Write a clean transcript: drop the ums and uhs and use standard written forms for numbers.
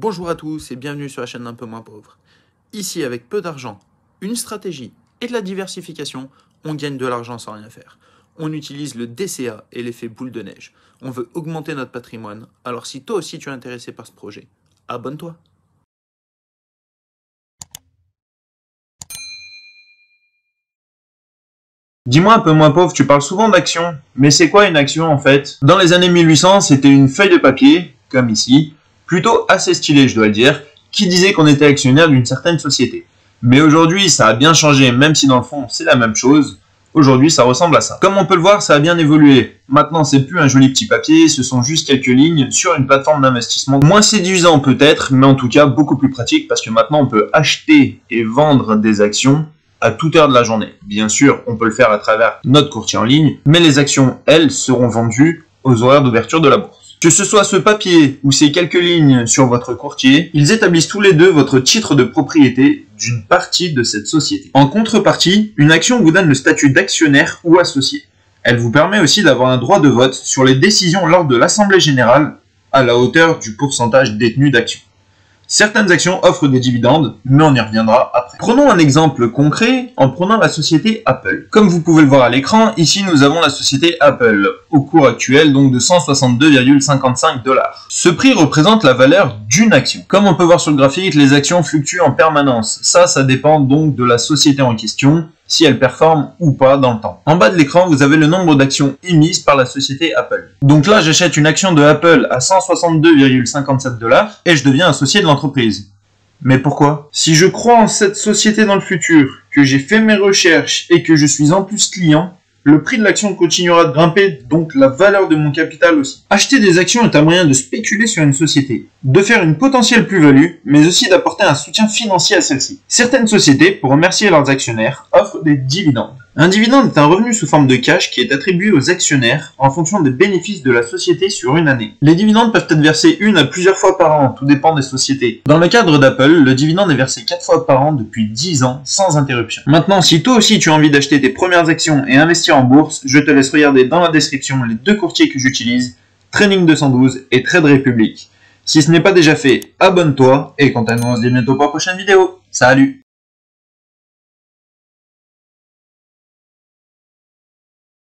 Bonjour à tous et bienvenue sur la chaîne d'un peu moins pauvre. Ici, avec peu d'argent, une stratégie et de la diversification, on gagne de l'argent sans rien faire. On utilise le DCA et l'effet boule de neige. On veut augmenter notre patrimoine, alors si toi aussi tu es intéressé par ce projet, abonne-toi. Dis-moi un peu moins pauvre, tu parles souvent d'action, mais c'est quoi une action en fait? Dans les années 1800, c'était une feuille de papier, comme ici, plutôt assez stylée je dois le dire, qui disait qu'on était actionnaire d'une certaine société. Mais aujourd'hui, ça a bien changé, même si dans le fond c'est la même chose. Aujourd'hui, ça ressemble à ça. Comme on peut le voir, ça a bien évolué. Maintenant, c'est plus un joli petit papier, ce sont juste quelques lignes sur une plateforme d'investissement. Moins séduisant peut-être, mais en tout cas beaucoup plus pratique parce que maintenant on peut acheter et vendre des actions à toute heure de la journée. Bien sûr, on peut le faire à travers notre courtier en ligne, mais les actions, elles, seront vendues aux horaires d'ouverture de la bourse. Que ce soit ce papier ou ces quelques lignes sur votre courtier, ils établissent tous les deux votre titre de propriété d'une partie de cette société. En contrepartie, une action vous donne le statut d'actionnaire ou associé. Elle vous permet aussi d'avoir un droit de vote sur les décisions lors de l'Assemblée générale à la hauteur du pourcentage détenu d'actions. Certaines actions offrent des dividendes, mais on y reviendra après. Prenons un exemple concret en prenant la société Apple. Comme vous pouvez le voir à l'écran, ici nous avons la société Apple, au cours actuel donc de 162,55 $. Ce prix représente la valeur d'une action. Comme on peut voir sur le graphique, les actions fluctuent en permanence. Ça dépend donc de la société en question, si elle performe ou pas dans le temps. En bas de l'écran, vous avez le nombre d'actions émises par la société Apple. Donc là, j'achète une action de Apple à 162,57 $ et je deviens associé de l'entreprise. Mais pourquoi? Si je crois en cette société dans le futur, que j'ai fait mes recherches et que je suis en plus client, le prix de l'action continuera de grimper, donc la valeur de mon capital aussi. Acheter des actions est un moyen de spéculer sur une société, de faire une potentielle plus-value, mais aussi d'apporter un soutien financier à celle-ci. Certaines sociétés, pour remercier leurs actionnaires, offrent des dividendes. Un dividende est un revenu sous forme de cash qui est attribué aux actionnaires en fonction des bénéfices de la société sur une année. Les dividendes peuvent être versés une à plusieurs fois par an, tout dépend des sociétés. Dans le cadre d'Apple, le dividende est versé 4 fois par an depuis 10 ans sans interruption. Maintenant, si toi aussi tu as envie d'acheter tes premières actions et investir en bourse, je te laisse regarder dans la description les deux courtiers que j'utilise, Training 212 et Trade Republic. Si ce n'est pas déjà fait, abonne-toi et quant à nous, on se dit bientôt pour la prochaine vidéo. Salut!